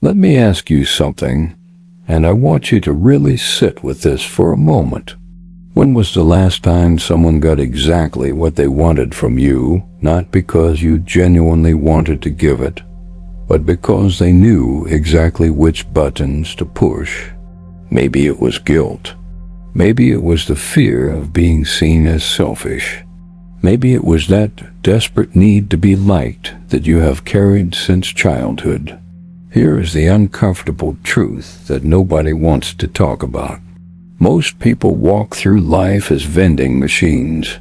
Let me ask you something, and I want you to really sit with this for a moment. When was the last time someone got exactly what they wanted from you, not because you genuinely wanted to give it, but because they knew exactly which buttons to push? Maybe it was guilt. Maybe it was the fear of being seen as selfish. Maybe it was that desperate need to be liked that you have carried since childhood. Here is the uncomfortable truth that nobody wants to talk about. Most people walk through life as vending machines.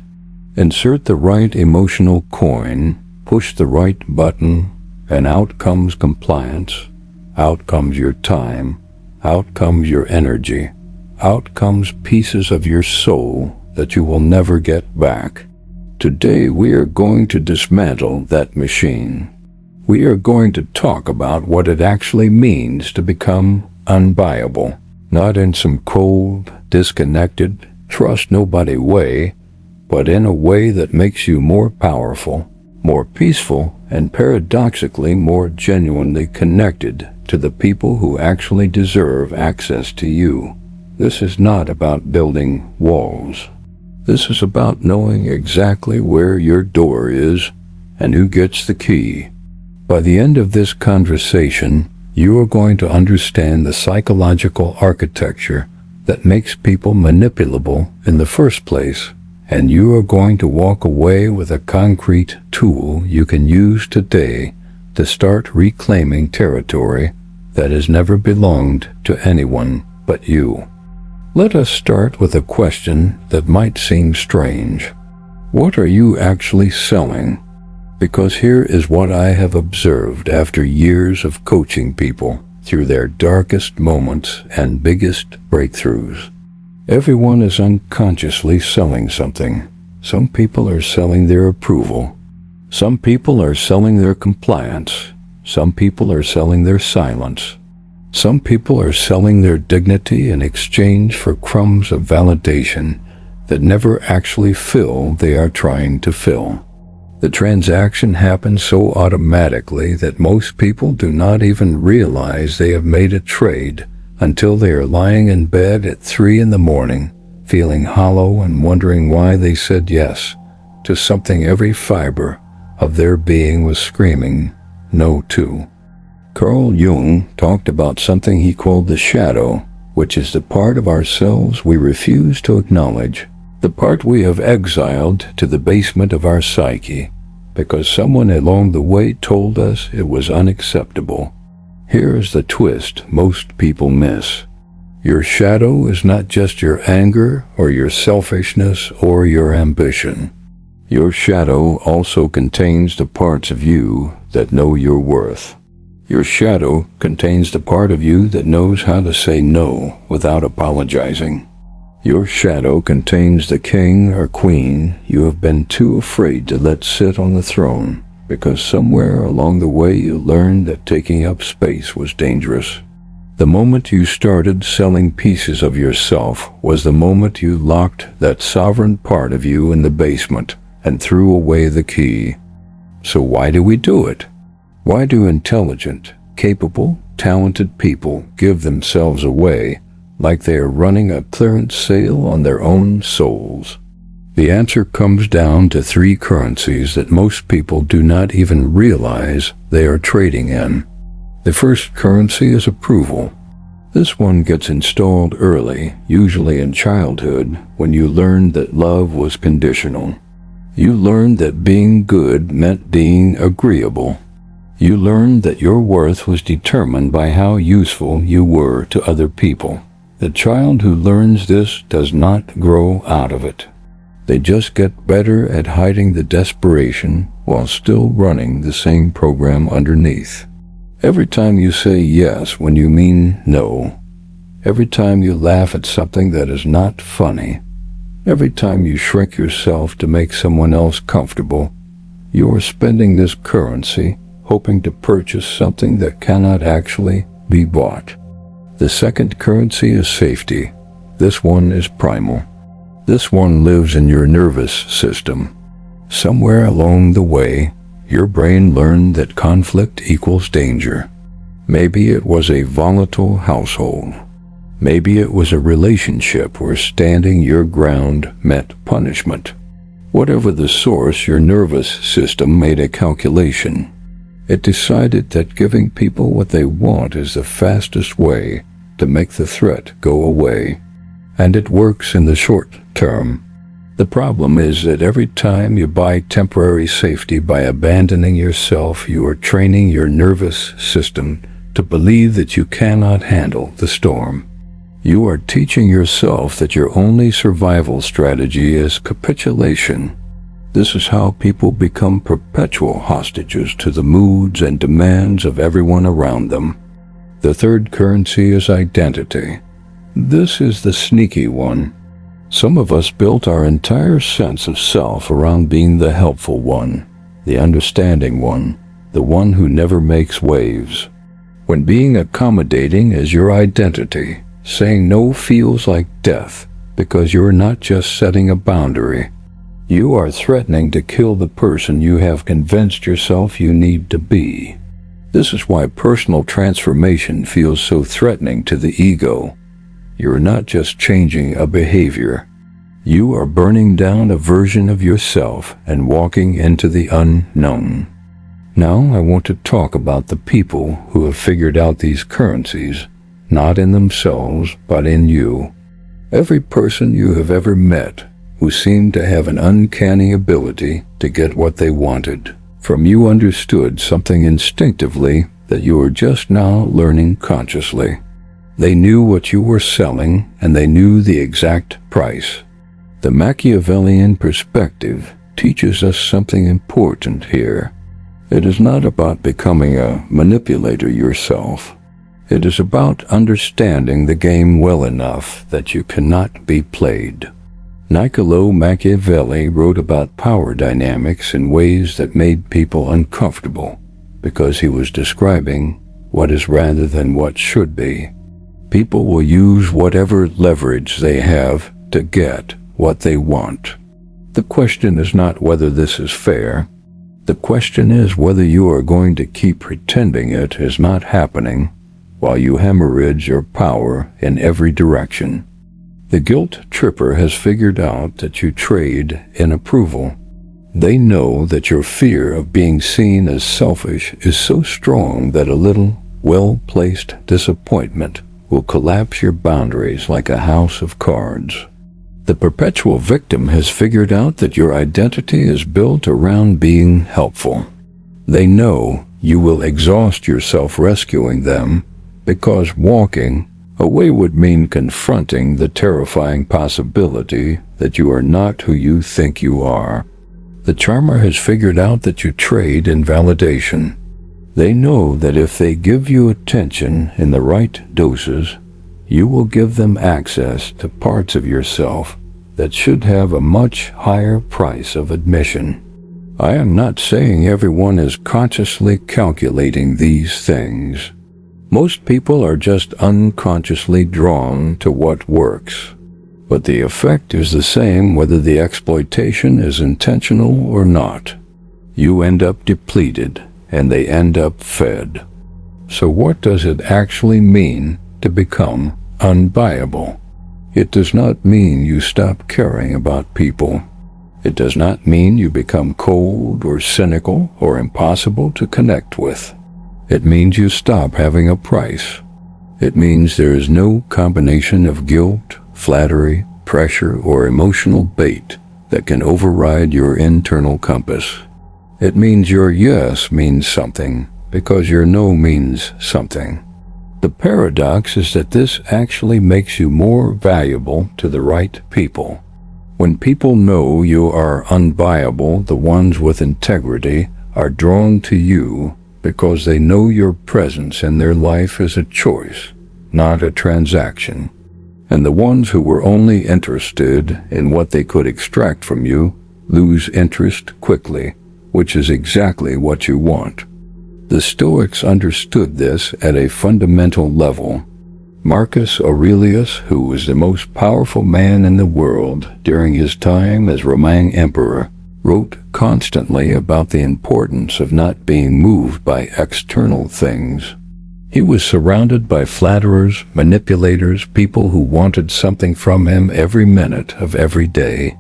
Insert the right emotional coin, push the right button, and out comes compliance. Out comes your time. Out comes your energy. Out comes pieces of your soul that you will never get back. Today we are going to dismantle that machine. We are going to talk about what it actually means to become unbuyable, not in some cold, disconnected, trust nobody way, but in a way that makes you more powerful, more peaceful, and paradoxically more genuinely connected to the people who actually deserve access to you. This is not about building walls. This is about knowing exactly where your door is and who gets the key. By the end of this conversation, you are going to understand the psychological architecture that makes people manipulable in the first place, and you are going to walk away with a concrete tool you can use today to start reclaiming territory that has never belonged to anyone but you. Let us start with a question that might seem strange. What are you actually selling? Because here is what I have observed after years of coaching people through their darkest moments and biggest breakthroughs. Everyone is unconsciously selling something. Some people are selling their approval. Some people are selling their compliance. Some people are selling their silence. Some people are selling their dignity in exchange for crumbs of validation that never actually fill they are trying to fill. The transaction happens so automatically that most people do not even realize they have made a trade until they are lying in bed at 3 a.m, feeling hollow and wondering why they said yes to something every fiber of their being was screaming no to. Carl Jung talked about something he called the shadow, which is the part of ourselves we refuse to acknowledge. The part we have exiled to the basement of our psyche, because someone along the way told us it was unacceptable. Here is the twist most people miss. Your shadow is not just your anger or your selfishness or your ambition. Your shadow also contains the parts of you that know your worth. Your shadow contains the part of you that knows how to say no without apologizing. Your shadow contains the king or queen you have been too afraid to let sit on the throne, because somewhere along the way you learned that taking up space was dangerous. The moment you started selling pieces of yourself was the moment you locked that sovereign part of you in the basement and threw away the key. So why do we do it? Why do intelligent, capable, talented people give themselves away like they are running a clearance sale on their own souls? The answer comes down to 3 currencies that most people do not even realize they are trading in. The first currency is approval. This one gets installed early, usually in childhood, when you learned that love was conditional. You learned that being good meant being agreeable. You learned that your worth was determined by how useful you were to other people. The child who learns this does not grow out of it. They just get better at hiding the desperation while still running the same program underneath. Every time you say yes when you mean no, every time you laugh at something that is not funny, every time you shrink yourself to make someone else comfortable, you are spending this currency hoping to purchase something that cannot actually be bought. The second currency is safety. This one is primal. This one lives in your nervous system. Somewhere along the way, your brain learned that conflict equals danger. Maybe it was a volatile household. Maybe it was a relationship where standing your ground meant punishment. Whatever the source, your nervous system made a calculation. It decided that giving people what they want is the fastest way to make the threat go away. And it works in the short term. The problem is that every time you buy temporary safety by abandoning yourself, you are training your nervous system to believe that you cannot handle the storm. You are teaching yourself that your only survival strategy is capitulation. This is how people become perpetual hostages to the moods and demands of everyone around them. The third currency is identity. This is the sneaky one. Some of us built our entire sense of self around being the helpful one, the understanding one, the one who never makes waves. When being accommodating is your identity, saying no feels like death because you're not just setting a boundary. You are threatening to kill the person you have convinced yourself you need to be. This is why personal transformation feels so threatening to the ego. You're not just changing a behavior. You are burning down a version of yourself and walking into the unknown. Now I want to talk about the people who have figured out these currencies, not in themselves, but in you. Every person you have ever met who seemed to have an uncanny ability to get what they wanted from you understood something instinctively that you are just now learning consciously. They knew what you were selling, and they knew the exact price. The Machiavellian perspective teaches us something important here. It is not about becoming a manipulator yourself. It is about understanding the game well enough that you cannot be played. Niccolo Machiavelli wrote about power dynamics in ways that made people uncomfortable, because he was describing what is rather than what should be. People will use whatever leverage they have to get what they want. The question is not whether this is fair. The question is whether you are going to keep pretending it is not happening while you hemorrhage your power in every direction. The guilt tripper has figured out that you trade in approval. They know that your fear of being seen as selfish is so strong that a little well-placed disappointment will collapse your boundaries like a house of cards. The perpetual victim has figured out that your identity is built around being helpful. They know you will exhaust yourself rescuing them because walking away would mean confronting the terrifying possibility that you are not who you think you are. The charmer has figured out that you trade in validation. They know that if they give you attention in the right doses, you will give them access to parts of yourself that should have a much higher price of admission. I am not saying everyone is consciously calculating these things. Most people are just unconsciously drawn to what works. But the effect is the same whether the exploitation is intentional or not. You end up depleted, and they end up fed. So what does it actually mean to become unbuyable? It does not mean you stop caring about people. It does not mean you become cold or cynical or impossible to connect with. It means you stop having a price. It means there is no combination of guilt, flattery, pressure, or emotional bait that can override your internal compass. It means your yes means something because your no means something. The paradox is that this actually makes you more valuable to the right people. When people know you are unbuyable, the ones with integrity are drawn to you because they know your presence in their life is a choice, not a transaction. And the ones who were only interested in what they could extract from you lose interest quickly, which is exactly what you want. The Stoics understood this at a fundamental level. Marcus Aurelius, who was the most powerful man in the world during his time as Roman emperor, wrote constantly about the importance of not being moved by external things. He was surrounded by flatterers, manipulators, people who wanted something from him every minute of every day.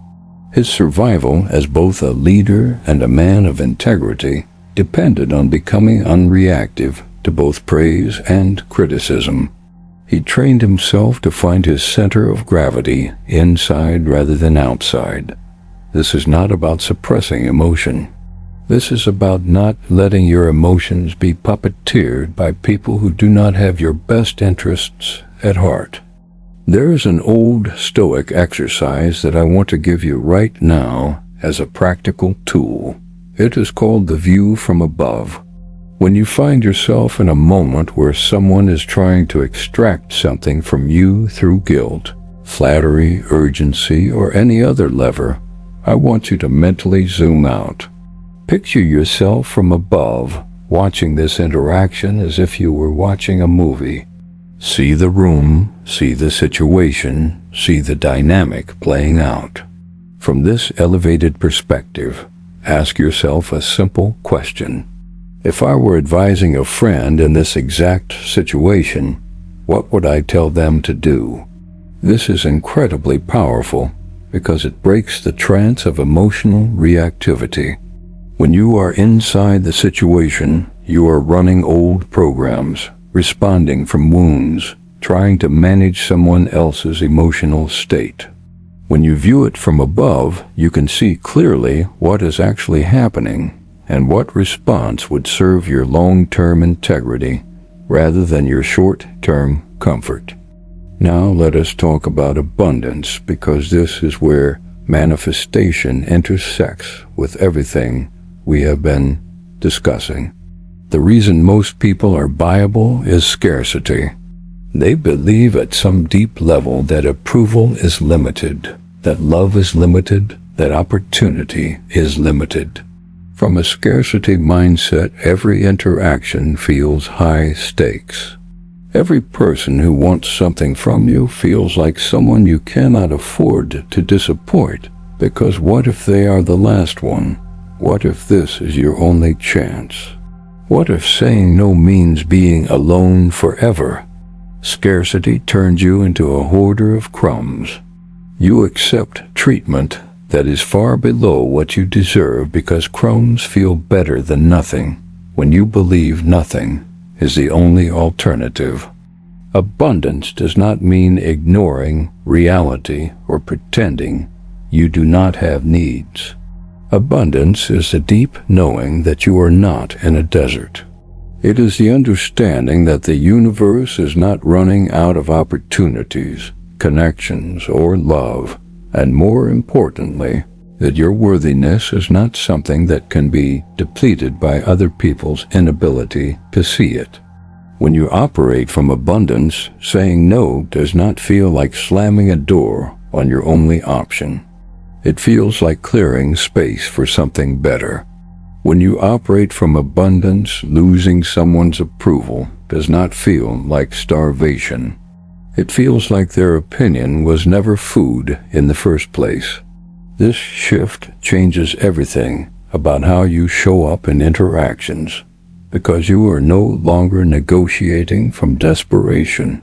His survival as both a leader and a man of integrity depended on becoming unreactive to both praise and criticism. He trained himself to find his center of gravity inside rather than outside. This is not about suppressing emotion. This is about not letting your emotions be puppeteered by people who do not have your best interests at heart. There is an old Stoic exercise that I want to give you right now as a practical tool. It is called the view from above. When you find yourself in a moment where someone is trying to extract something from you through guilt, flattery, urgency, or any other lever, I want you to mentally zoom out. Picture yourself from above, watching this interaction as if you were watching a movie. See the room, see the situation, see the dynamic playing out. From this elevated perspective, ask yourself a simple question. If I were advising a friend in this exact situation, what would I tell them to do? This is incredibly powerful because it breaks the trance of emotional reactivity. When you are inside the situation, you are running old programs, responding from wounds, trying to manage someone else's emotional state. When you view it from above, you can see clearly what is actually happening and what response would serve your long-term integrity rather than your short-term comfort. Now let us talk about abundance, because this is where manifestation intersects with everything we have been discussing. The reason most people are buyable is scarcity. They believe at some deep level that approval is limited, that love is limited, that opportunity is limited. From a scarcity mindset, every interaction feels high stakes. Every person who wants something from you feels like someone you cannot afford to disappoint, because what if they are the last one? What if this is your only chance? What if saying no means being alone forever? Scarcity turns you into a hoarder of crumbs. You accept treatment that is far below what you deserve because crumbs feel better than nothing when you believe nothing is the only alternative. Abundance does not mean ignoring reality or pretending you do not have needs. Abundance is the deep knowing that you are not in a desert. It is the understanding that the universe is not running out of opportunities, connections, or love, and more importantly, that your worthiness is not something that can be depleted by other people's inability to see it. When you operate from abundance, saying no does not feel like slamming a door on your only option. It feels like clearing space for something better. When you operate from abundance, losing someone's approval does not feel like starvation. It feels like their opinion was never food in the first place. This shift changes everything about how you show up in interactions, because you are no longer negotiating from desperation.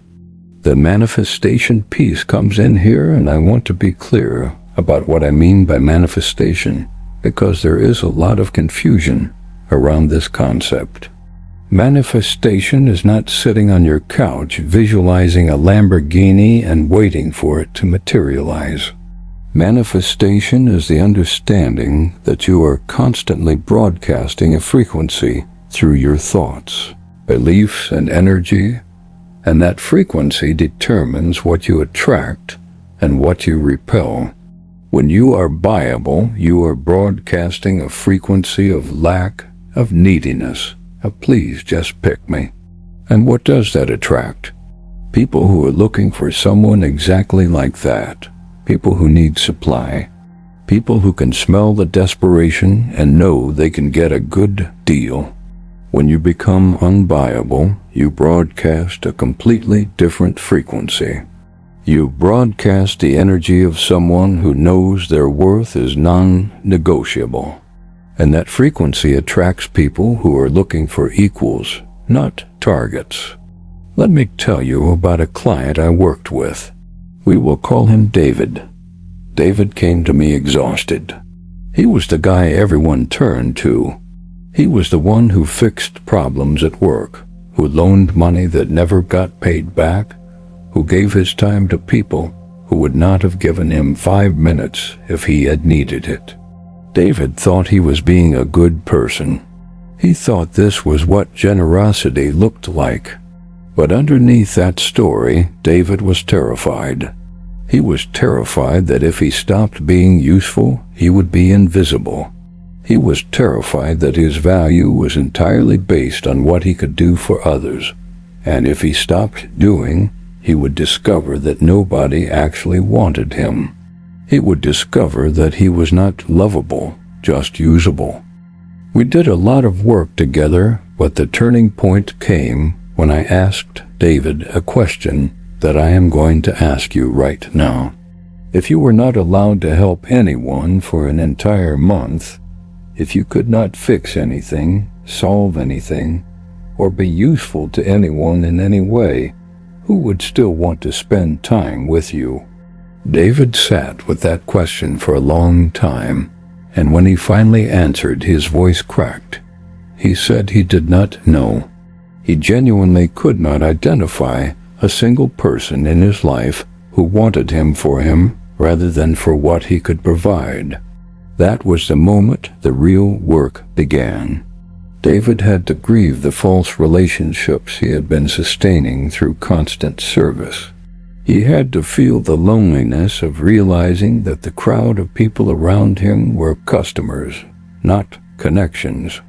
The manifestation piece comes in here, and I want to be clear about what I mean by manifestation, because there is a lot of confusion around this concept. Manifestation is not sitting on your couch visualizing a Lamborghini and waiting for it to materialize. Manifestation is the understanding that you are constantly broadcasting a frequency through your thoughts, beliefs, and energy, and that frequency determines what you attract and what you repel. When you are buyable, you are broadcasting a frequency of lack, of neediness, of please just pick me. And what does that attract? People who are looking for someone exactly like that. People who need supply. People who can smell the desperation and know they can get a good deal. When you become unbuyable, you broadcast a completely different frequency. You broadcast the energy of someone who knows their worth is non-negotiable. And that frequency attracts people who are looking for equals, not targets. Let me tell you about a client I worked with. We will call him David. David came to me exhausted. He was the guy everyone turned to. He was the one who fixed problems at work, who loaned money that never got paid back, who gave his time to people who would not have given him 5 minutes if he had needed it. David thought he was being a good person. He thought this was what generosity looked like. But underneath that story, David was terrified. He was terrified that if he stopped being useful, he would be invisible. He was terrified that his value was entirely based on what he could do for others, and if he stopped doing, he would discover that nobody actually wanted him. He would discover that he was not lovable, just usable. We did a lot of work together, but the turning point came when I asked David a question that I am going to ask you right now. If you were not allowed to help anyone for an entire month, if you could not fix anything, solve anything, or be useful to anyone in any way, who would still want to spend time with you? David sat with that question for a long time, and when he finally answered, his voice cracked. He said he did not know. He genuinely could not identify a single person in his life who wanted him for him rather than for what he could provide. That was the moment the real work began. David had to grieve the false relationships he had been sustaining through constant service. He had to feel the loneliness of realizing that the crowd of people around him were customers, not connections.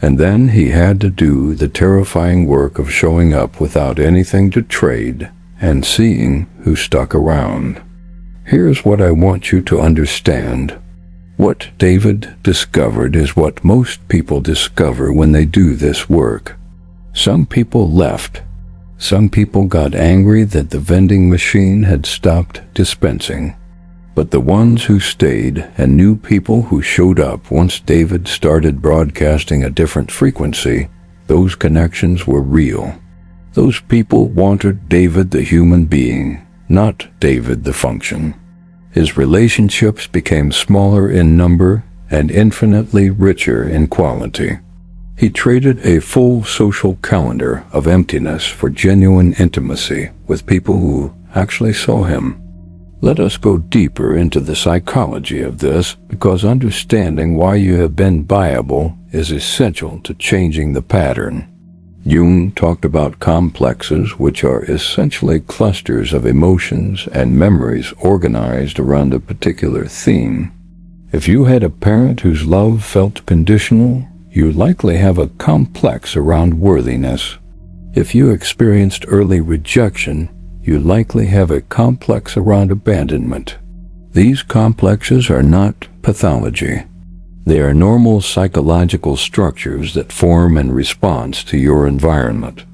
And then he had to do the terrifying work of showing up without anything to trade and seeing who stuck around. Here's what I want you to understand. What David discovered is what most people discover when they do this work. Some people left. Some people got angry that the vending machine had stopped dispensing. But the ones who stayed and new people who showed up once David started broadcasting a different frequency, those connections were real. Those people wanted David the human being, not David the function. His relationships became smaller in number and infinitely richer in quality. He traded a full social calendar of emptiness for genuine intimacy with people who actually saw him. Let us go deeper into the psychology of this, because understanding why you have been buyable is essential to changing the pattern. Jung talked about complexes, which are essentially clusters of emotions and memories organized around a particular theme. If you had a parent whose love felt conditional, you likely have a complex around worthiness. If you experienced early rejection, you likely have a complex around abandonment. These complexes are not pathology. They are normal psychological structures that form in response to your environment.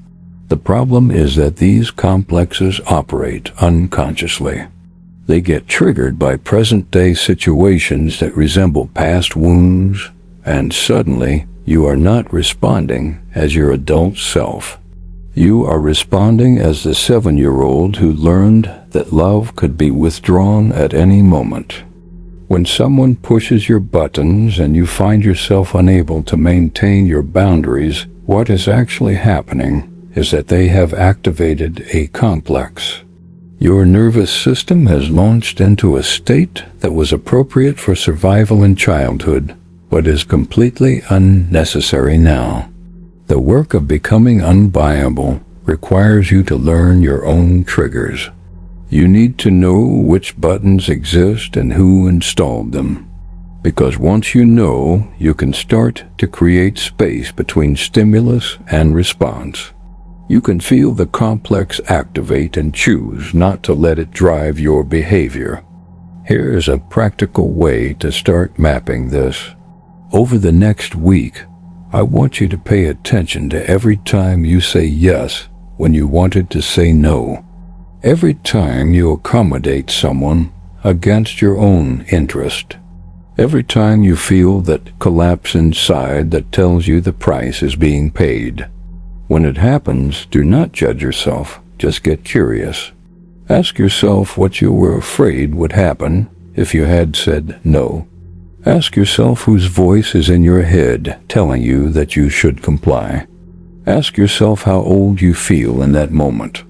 The problem is that these complexes operate unconsciously. They get triggered by present-day situations that resemble past wounds, and suddenly you are not responding as your adult self. You are responding as the 7-year-old who learned that love could be withdrawn at any moment. When someone pushes your buttons and you find yourself unable to maintain your boundaries, what is actually happening is that they have activated a complex. Your nervous system has launched into a state that was appropriate for survival in childhood, but is completely unnecessary now. The work of becoming unbuyable requires you to learn your own triggers. You need to know which buttons exist and who installed them. Because once you know, you can start to create space between stimulus and response. You can feel the complex activate and choose not to let it drive your behavior. Here is a practical way to start mapping this. Over the next week, I want you to pay attention to every time you say yes when you wanted to say no. Every time you accommodate someone against your own interest. Every time you feel that collapse inside that tells you the price is being paid. When it happens, do not judge yourself, just get curious. Ask yourself what you were afraid would happen if you had said no. Ask yourself whose voice is in your head telling you that you should comply. Ask yourself how old you feel in that moment,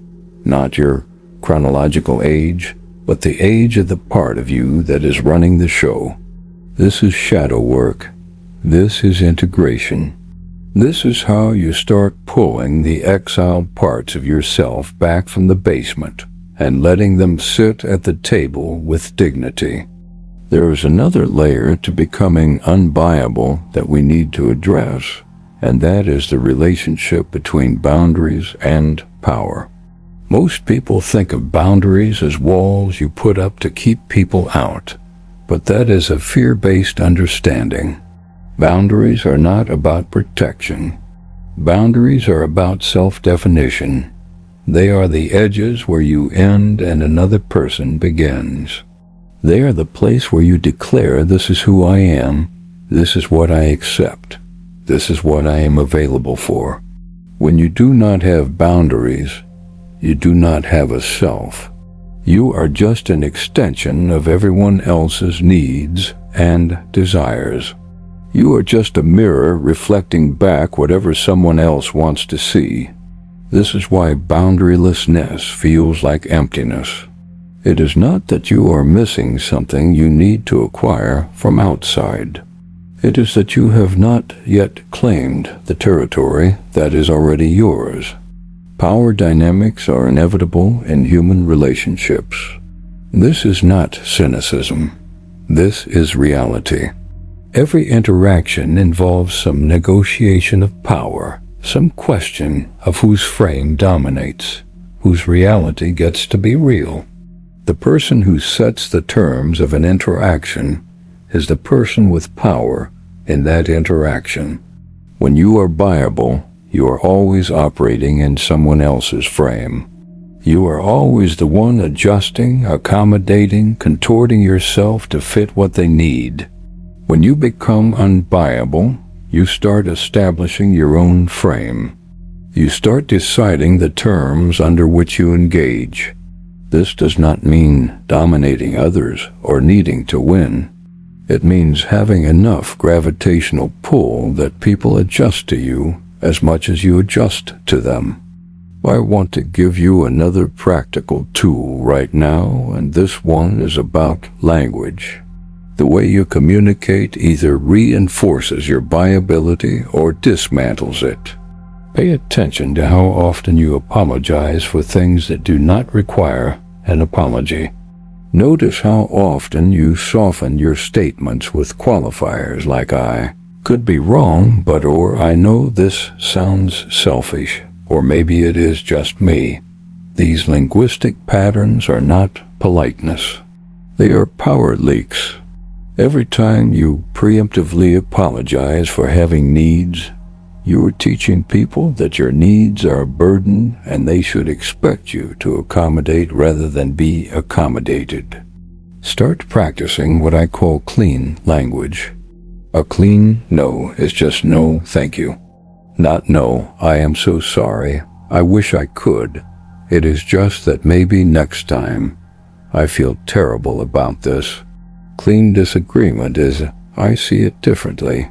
not your chronological age, but the age of the part of you that is running the show. This is shadow work. This is integration. This is how you start pulling the exiled parts of yourself back from the basement and letting them sit at the table with dignity. There is another layer to becoming unbuyable that we need to address, and that is the relationship between boundaries and power. Most people think of boundaries as walls you put up to keep people out, but that is a fear-based understanding. Boundaries are not about protection. Boundaries are about self-definition. They are the edges where you end and another person begins. They are the place where you declare, this is who I am, this is what I accept, this is what I am available for. When you do not have boundaries, you do not have a self. You are just an extension of everyone else's needs and desires. You are just a mirror reflecting back whatever someone else wants to see. This is why boundarylessness feels like emptiness. It is not that you are missing something you need to acquire from outside. It is that you have not yet claimed the territory that is already yours. Power dynamics are inevitable in human relationships. This is not cynicism. This is reality. Every interaction involves some negotiation of power, some question of whose frame dominates, whose reality gets to be real. The person who sets the terms of an interaction is the person with power in that interaction. When you are buyable, you are always operating in someone else's frame. You are always the one adjusting, accommodating, contorting yourself to fit what they need. When you become unbuyable, you start establishing your own frame. You start deciding the terms under which you engage. This does not mean dominating others or needing to win. It means having enough gravitational pull that people adjust to you as much as you adjust to them. I want to give you another practical tool right now, and this one is about language. The way you communicate either reinforces your buyability or dismantles it. Pay attention to how often you apologize for things that do not require an apology. Notice how often you soften your statements with qualifiers like I could be wrong, but or I know this sounds selfish, or maybe it is just me. These linguistic patterns are not politeness. They are power leaks. Every time you preemptively apologize for having needs, you are teaching people that your needs are a burden and they should expect you to accommodate rather than be accommodated. Start practicing what I call clean language. A clean no is just no, thank you. Not no, I am so sorry, I wish I could. It is just that maybe next time. I feel terrible about this. Clean disagreement is, I see it differently.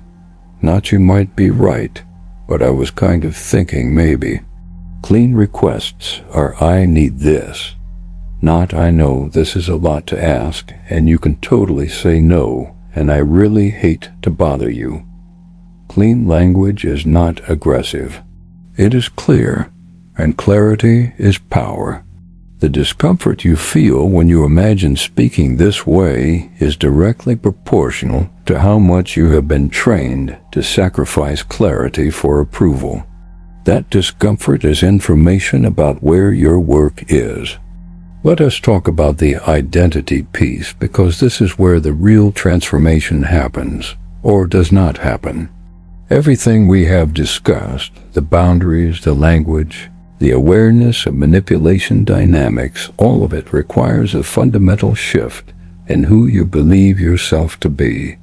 Not you might be right, but I was kind of thinking maybe. Clean requests are I need this, not I know this is a lot to ask and you can totally say no and I really hate to bother you. Clean language is not aggressive. It is clear, and clarity is power. The discomfort you feel when you imagine speaking this way is directly proportional to how much you have been trained to sacrifice clarity for approval. That discomfort is information about where your work is. Let us talk about the identity piece, because this is where the real transformation happens, or does not happen. Everything we have discussed, the boundaries, the language, the awareness of manipulation dynamics, all of it requires a fundamental shift in who you believe yourself to be.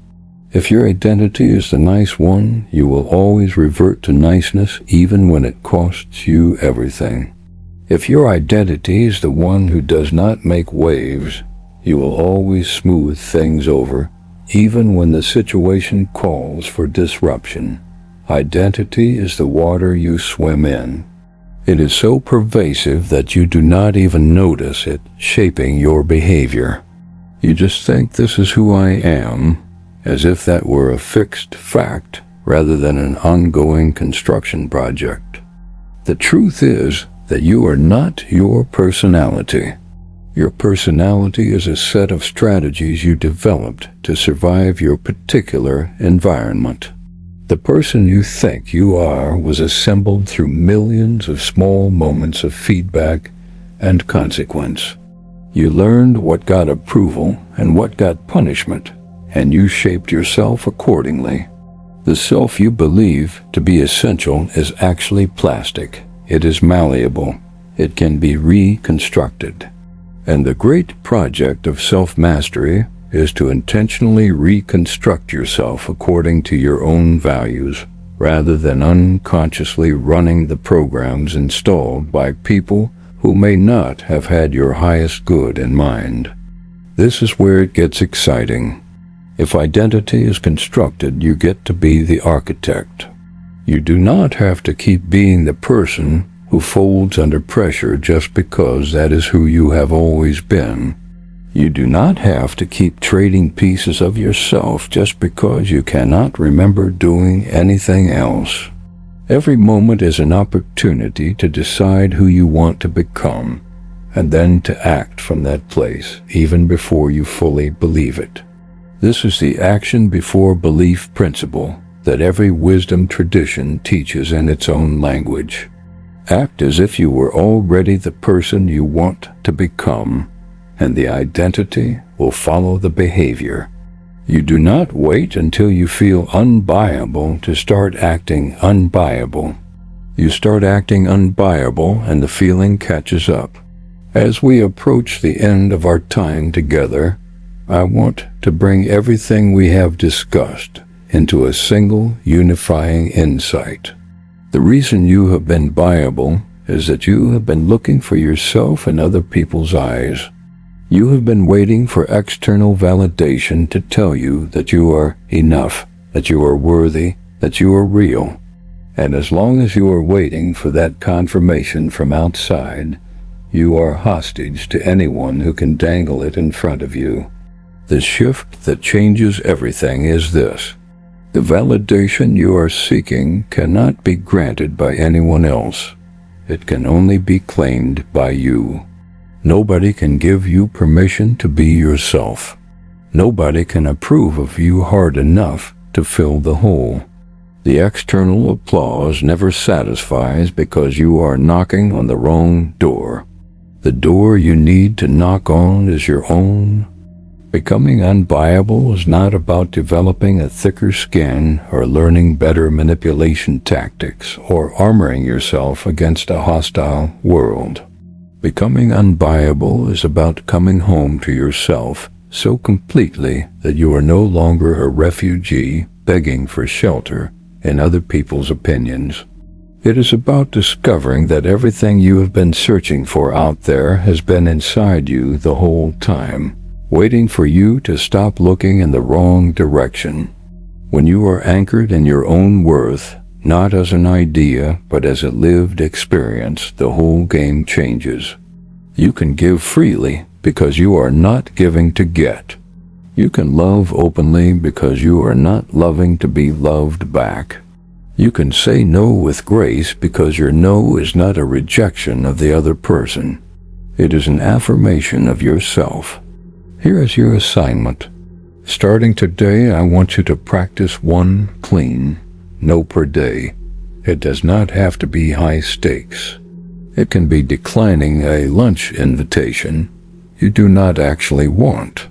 If your identity is the nice one, you will always revert to niceness even when it costs you everything. If your identity is the one who does not make waves, you will always smooth things over, even when the situation calls for disruption. Identity is the water you swim in. It is so pervasive that you do not even notice it shaping your behavior. You just think this is who I am, as if that were a fixed fact rather than an ongoing construction project. The truth is that you are not your personality. Your personality is a set of strategies you developed to survive your particular environment. The person you think you are was assembled through millions of small moments of feedback and consequence. You learned what got approval and what got punishment, and you shaped yourself accordingly. The self you believe to be essential is actually plastic. It is malleable. It can be reconstructed. And the great project of self-mastery is to intentionally reconstruct yourself according to your own values, rather than unconsciously running the programs installed by people who may not have had your highest good in mind. This is where it gets exciting. If identity is constructed, you get to be the architect. You do not have to keep being the person who folds under pressure just because that is who you have always been. You do not have to keep trading pieces of yourself just because you cannot remember doing anything else. Every moment is an opportunity to decide who you want to become, and then to act from that place, even before you fully believe it. This is the action before belief principle that every wisdom tradition teaches in its own language. Act as if you were already the person you want to become, and the identity will follow the behavior. You do not wait until you feel unbuyable to start acting unbuyable. You start acting unbuyable and the feeling catches up. As we approach the end of our time together, I want to bring everything we have discussed into a single unifying insight. The reason you have been buyable is that you have been looking for yourself in other people's eyes. You have been waiting for external validation to tell you that you are enough, that you are worthy, that you are real. And as long as you are waiting for that confirmation from outside, you are hostage to anyone who can dangle it in front of you. The shift that changes everything is this. The validation you are seeking cannot be granted by anyone else. It can only be claimed by you. Nobody can give you permission to be yourself. Nobody can approve of you hard enough to fill the hole. The external applause never satisfies because you are knocking on the wrong door. The door you need to knock on is your own. Becoming unbuyable is not about developing a thicker skin or learning better manipulation tactics or armoring yourself against a hostile world. Becoming unbuyable is about coming home to yourself so completely that you are no longer a refugee begging for shelter in other people's opinions. It is about discovering that everything you have been searching for out there has been inside you the whole time, waiting for you to stop looking in the wrong direction. When you are anchored in your own worth, not as an idea, but as a lived experience, the whole game changes. You can give freely because you are not giving to get. You can love openly because you are not loving to be loved back. You can say no with grace because your no is not a rejection of the other person. It is an affirmation of yourself. Here is your assignment. Starting today, I want you to practice one clean no per day. It does not have to be high stakes. It can be declining a lunch invitation you do not actually want.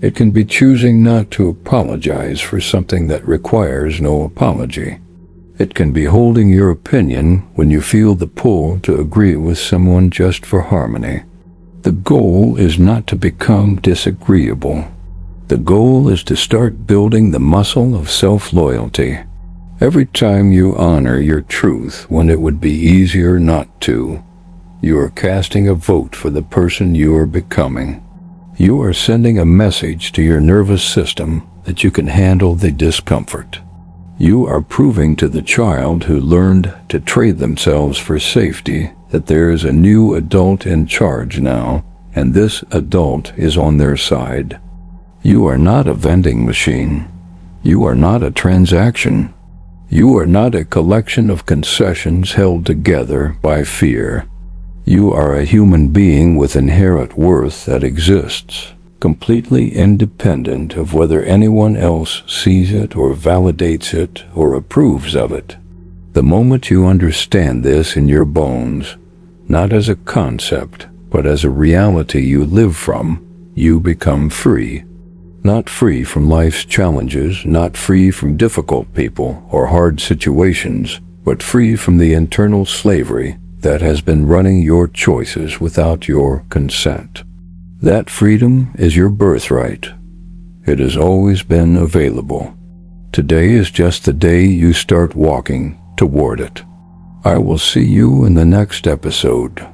It can be choosing not to apologize for something that requires no apology. It can be holding your opinion when you feel the pull to agree with someone just for harmony. The goal is not to become disagreeable. The goal is to start building the muscle of self-loyalty. Every time you honor your truth when it would be easier not to, you are casting a vote for the person you are becoming. You are sending a message to your nervous system that you can handle the discomfort. You are proving to the child who learned to trade themselves for safety that there is a new adult in charge now, and this adult is on their side. You are not a vending machine. You are not a transaction. You are not a collection of concessions held together by fear. You are a human being with inherent worth that exists, completely independent of whether anyone else sees it or validates it or approves of it. The moment you understand this in your bones, not as a concept, but as a reality you live from, you become free. Not free from life's challenges, not free from difficult people or hard situations, but free from the internal slavery that has been running your choices without your consent. That freedom is your birthright. It has always been available. Today is just the day you start walking toward it. I will see you in the next episode.